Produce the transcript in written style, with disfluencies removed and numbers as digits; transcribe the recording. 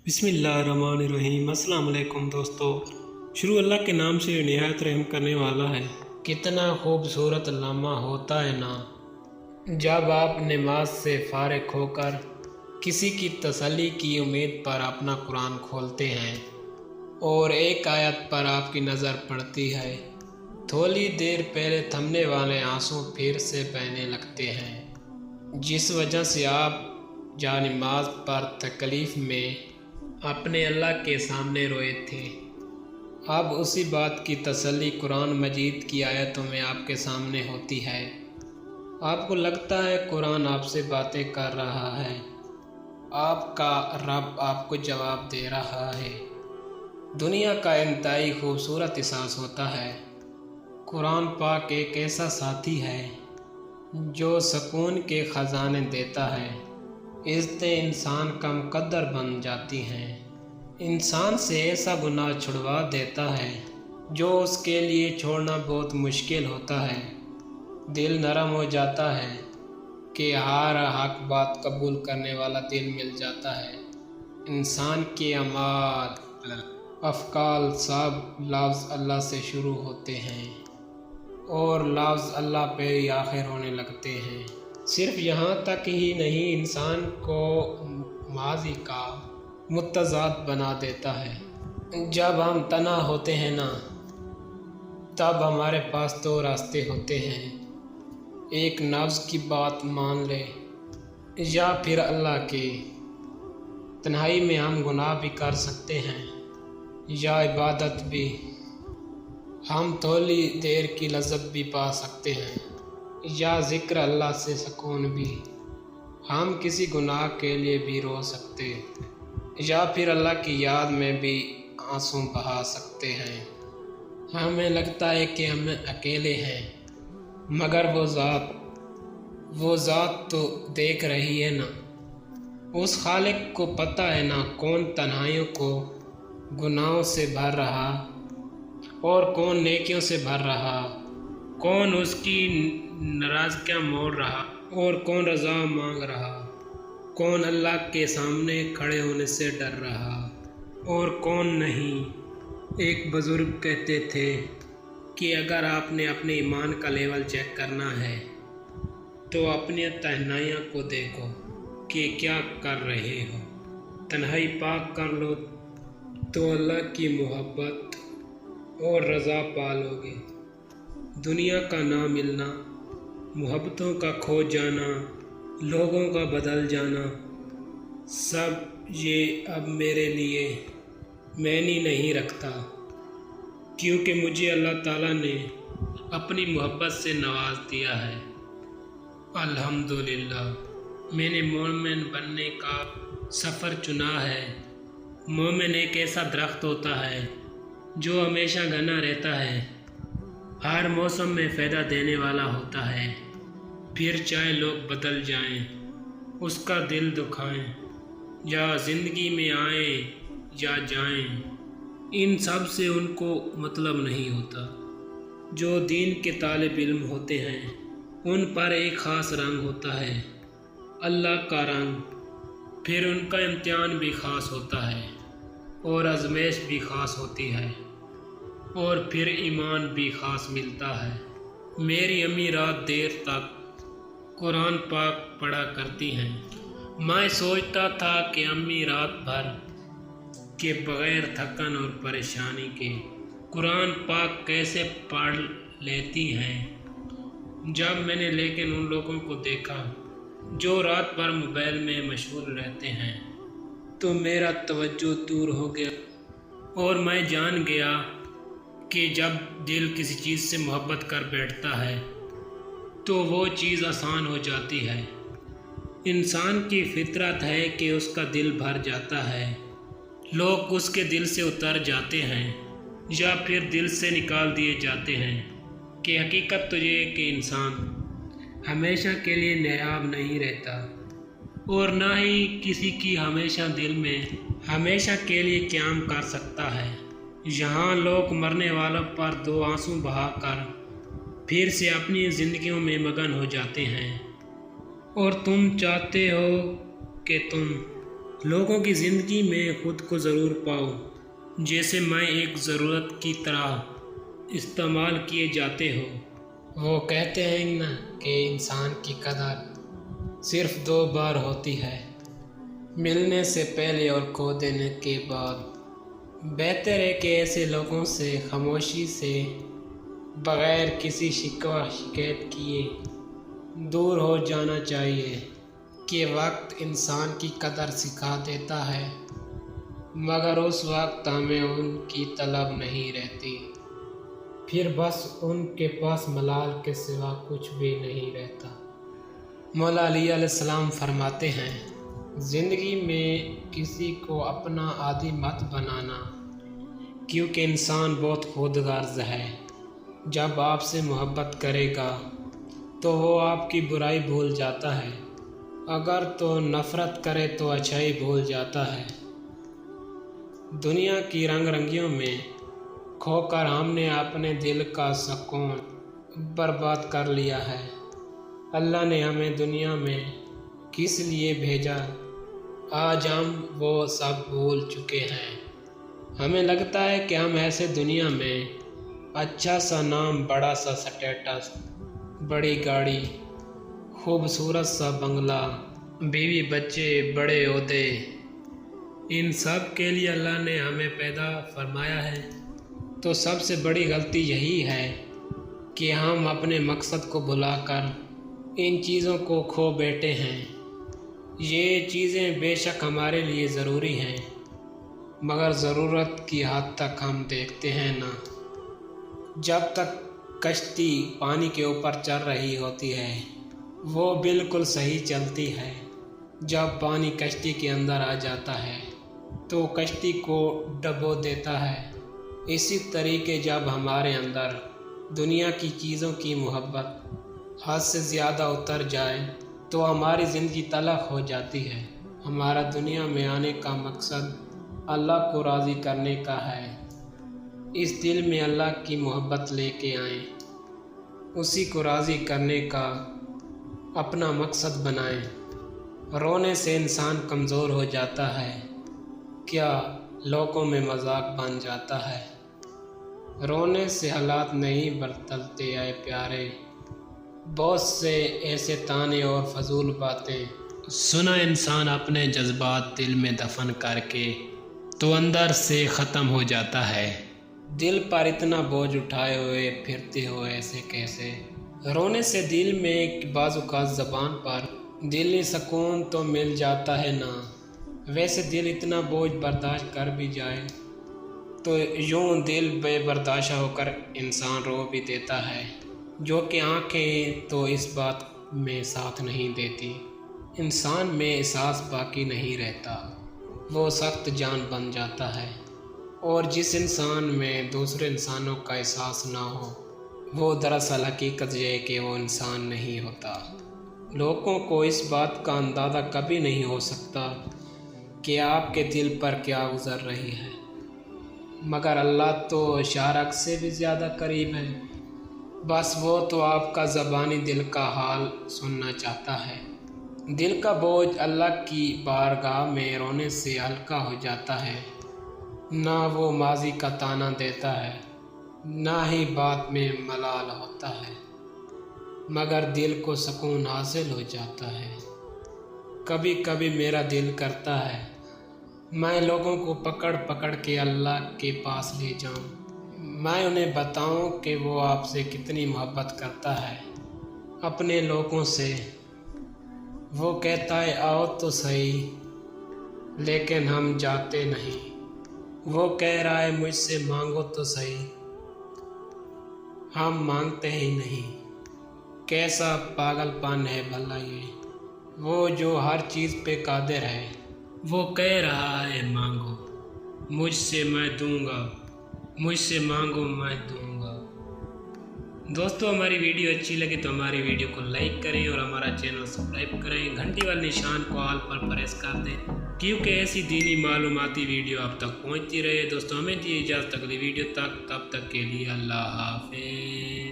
बिस्मिल्लाहिर्रहमानिर्रहीम। अस्सलाम वालेकुम दोस्तों। शुरू अल्लाह के नाम से निहायत रहम करने वाला है। कितना खूबसूरत लम्हा होता है ना जब आप नमाज से फारिग होकर किसी की तसल्ली की उम्मीद पर अपना कुरान खोलते हैं और एक आयत पर आपकी नज़र पड़ती है। थोड़ी देर पहले थमने वाले आंसू फिर से बहने लगते हैं, जिस वजह से आप जानिमाज़ पर तकलीफ़ में अपने अल्लाह के सामने रोए थे। अब उसी बात की तसल्ली कुरान मजीद की आयतों में आपके सामने होती है। आपको लगता है कुरान आपसे बातें कर रहा है, आपका रब आपको जवाब दे रहा है। दुनिया का इंतहाई खूबसूरत एहसास होता है। कुरान पाक एक ऐसा साथी है जो सुकून के ख़जाने देता है। इज़्ज़तें इंसान का मुक़द्दर बन जाती हैं। इंसान से ऐसा गुनाह छुड़वा देता है जो उसके लिए छोड़ना बहुत मुश्किल होता है। दिल नरम हो जाता है कि हर हक बात कबूल करने वाला दिल मिल जाता है। इंसान के अमाल अफ़काल सब लफ्ज़ अल्लाह से शुरू होते हैं और लफ्ज़ अल्लाह पे ही आखिर होने लगते हैं। सिर्फ यहाँ तक ही नहीं, इंसान को माज़ी का मुतज़ाद बना देता है। जब हम तना होते हैं ना, तब हमारे पास दो रास्ते होते हैं। एक नफ्स की बात मान ले या फिर अल्लाह की। तन्हाई में हम गुनाह भी कर सकते हैं या इबादत भी। हम थोड़ी देर की लज़्ज़त भी पा सकते हैं या ज़िक्र अल्लाह से सुकून भी। हम किसी गुनाह के लिए भी रो सकते या फिर अल्लाह की याद में भी आंसू बहा सकते हैं। हमें लगता है कि हम अकेले हैं, मगर वो ज़ात तो देख रही है ना। उस खालिक को पता है ना कौन तन्हाइयों को गुनाहों से भर रहा और कौन नेकियों से भर रहा, कौन उसकी नाराज़गियाँ मोड़ रहा और कौन रज़ा मांग रहा, कौन अल्लाह के सामने खड़े होने से डर रहा और कौन नहीं। एक बुज़ुर्ग कहते थे कि अगर आपने अपने ईमान का लेवल चेक करना है तो अपनी तन्हाइयों को देखो कि क्या कर रहे हो। तन्हाई पाक कर लो तो अल्लाह की मोहब्बत और रज़ा पालोगे। दुनिया का ना मिलना, मोहब्बतों का खो जाना, लोगों का बदल जाना, सब ये अब मेरे लिए मायने नहीं रखता, क्योंकि मुझे अल्लाह ताला ने अपनी मोहब्बत से नवाज दिया है। अल्हम्दुलिल्लाह मैंने मोमिन बनने का सफ़र चुना है। मोमिन एक ऐसा दरख्त होता है जो हमेशा घना रहता है, हर मौसम में फ़ायदा देने वाला होता है। फिर चाहे लोग बदल जाएं, उसका दिल दुखाएं या ज़िंदगी में आएं या जाएं, इन सब से उनको मतलब नहीं होता। जो दीन के तालिब इल्म होते हैं उन पर एक ख़ास रंग होता है, अल्लाह का रंग। फिर उनका इम्तिहान भी ख़ास होता है और आज़माइश भी ख़ास होती है और फिर ईमान भी ख़ास मिलता है। मेरी अम्मी रात देर तक कुरान पाक पढ़ा करती हैं। मैं सोचता था कि अम्मी रात भर के बग़ैर थकन और परेशानी के कुरान पाक कैसे पढ़ लेती हैं। जब मैंने लेकिन उन लोगों को देखा जो रात भर मोबाइल में मशगूल रहते हैं तो मेरा तवज्जो दूर हो गया और मैं जान गया कि जब दिल किसी चीज़ से मोहब्बत कर बैठता है तो वो चीज़ आसान हो जाती है। इंसान की फितरत है कि उसका दिल भर जाता है, लोग उसके दिल से उतर जाते हैं या फिर दिल से निकाल दिए जाते हैं। कि हकीकत तो ये है कि इंसान हमेशा के लिए नायाब नहीं रहता और ना ही किसी की हमेशा दिल में हमेशा के लिए क़याम कर सकता है। यहाँ लोग मरने वालों पर दो आंसू बहाकर फिर से अपनी ज़िंदगियों में मगन हो जाते हैं और तुम चाहते हो कि तुम لوگوں کی زندگی میں خود کو ضرور پاؤ، جیسے میں ایک ضرورت کی طرح استعمال کیے جاتے ہو۔ وہ کہتے ہیں نا کہ انسان کی قدر صرف 2 بار ہوتی ہے، ملنے سے پہلے اور کھو دینے کے بعد۔ بہتر ہے کہ ایسے لوگوں سے خاموشی سے، بغیر کسی شکوہ شکایت کیے دور ہو جانا چاہیے، کہ وقت انسان کی قدر سکھا دیتا ہے، مگر اس وقت ہمیں ان کی طلب نہیں رہتی، پھر بس ان کے پاس ملال کے سوا کچھ بھی نہیں رہتا۔ مولا علی علیہ السلام فرماتے ہیں، زندگی میں کسی کو اپنا عادی مت بنانا، کیونکہ انسان بہت خود غرض ہے۔ جب آپ سے محبت کرے گا تو وہ آپ کی برائی بھول جاتا ہے، اگر تو نفرت کرے تو اچھائی بھول جاتا ہے۔ دنیا کی رنگ رنگیوں میں کھو کر ہم نے اپنے دل کا سکون برباد کر لیا ہے۔ اللہ نے ہمیں دنیا میں کس لیے بھیجا، آج ہم وہ سب بھول چکے ہیں۔ ہمیں لگتا ہے کہ ہم ایسے دنیا میں اچھا سا نام، بڑا سا سٹیٹس، بڑی گاڑی، خوبصورت سا بنگلہ، بیوی بچے، بڑے عہدے، ان سب کے لیے اللہ نے ہمیں پیدا فرمایا ہے۔ تو سب سے بڑی غلطی یہی ہے کہ ہم اپنے مقصد کو بھلا کر ان چیزوں کو کھو بیٹھے ہیں۔ یہ چیزیں بے شک ہمارے لیے ضروری ہیں، مگر ضرورت کی حد تک ہم دیکھتے ہیں نا۔ جب تک کشتی پانی کے اوپر چل رہی ہوتی ہے وہ بالکل صحیح چلتی ہے، جب پانی کشتی کے اندر آ جاتا ہے تو کشتی کو ڈبو دیتا ہے۔ اسی طریقے جب ہمارے اندر دنیا کی چیزوں کی محبت حد سے زیادہ اتر جائے تو ہماری زندگی تلخ ہو جاتی ہے۔ ہمارا دنیا میں آنے کا مقصد اللہ کو راضی کرنے کا ہے۔ اس دل میں اللہ کی محبت لے کے آئیں، اسی کو راضی کرنے کا اپنا مقصد بنائیں۔ رونے سے انسان کمزور ہو جاتا ہے، کیا لوگوں میں مذاق بن جاتا ہے۔ رونے سے حالات نہیں بدلتے اے پیارے، بہت سے ایسے تانے اور فضول باتیں سنا انسان اپنے جذبات دل میں دفن کر کے تو اندر سے ختم ہو جاتا ہے۔ دل پر اتنا بوجھ اٹھائے ہوئے پھرتے ہو ایسے کیسے۔ رونے سے دل میں بعض اوقات زبان پر دلی سکون تو مل جاتا ہے نا، ویسے دل اتنا بوجھ برداشت کر بھی جائے تو یوں دل بے برداشت ہو کر انسان رو بھی دیتا ہے، جو کہ آنکھیں تو اس بات میں ساتھ نہیں دیتی۔ انسان میں احساس باقی نہیں رہتا، وہ سخت جان بن جاتا ہے۔ اور جس انسان میں دوسرے انسانوں کا احساس نہ ہو وہ دراصل حقیقت یہ ہے کہ وہ انسان نہیں ہوتا۔ لوگوں کو اس بات کا اندازہ کبھی نہیں ہو سکتا کہ آپ کے دل پر کیا گزر رہی ہے، مگر اللہ تو شارک سے بھی زیادہ قریب ہے، بس وہ تو آپ کا زبانی دل کا حال سننا چاہتا ہے۔ دل کا بوجھ اللہ کی بارگاہ میں رونے سے ہلکا ہو جاتا ہے، نہ وہ ماضی کا تانا دیتا ہے، نہ ہی بات میں ملال ہوتا ہے، مگر دل کو سکون حاصل ہو جاتا ہے۔ کبھی کبھی میرا دل کرتا ہے میں لوگوں کو پکڑ پکڑ کے اللہ کے پاس لے جاؤں، میں انہیں بتاؤں کہ وہ آپ سے کتنی محبت کرتا ہے، اپنے لوگوں سے۔ وہ کہتا ہے آؤ تو صحیح، لیکن ہم جاتے نہیں۔ وہ کہہ رہا ہے مجھ سے مانگو تو صحیح، ہم مانگتے ہی نہیں۔ کیسا پاگل پن ہے بھلا یہ، وہ جو ہر چیز پہ قادر ہے، وہ کہہ رہا ہے مانگو، مجھ سے میں دوں گا، مجھ سے مانگو میں دوں گا۔ دوستو ہماری ویڈیو اچھی لگے تو ہماری ویڈیو کو لائک کریں اور ہمارا چینل سبسکرائب کریں، گھنٹی والے نشان کو آل پر پریس کر دیں، کیونکہ ایسی دینی معلوماتی ویڈیو آپ تک پہنچتی رہے۔ دوستو ہمیں دیجیے اجازت اگلی ویڈیو تک، تب تک کے لیے اللہ حافظ۔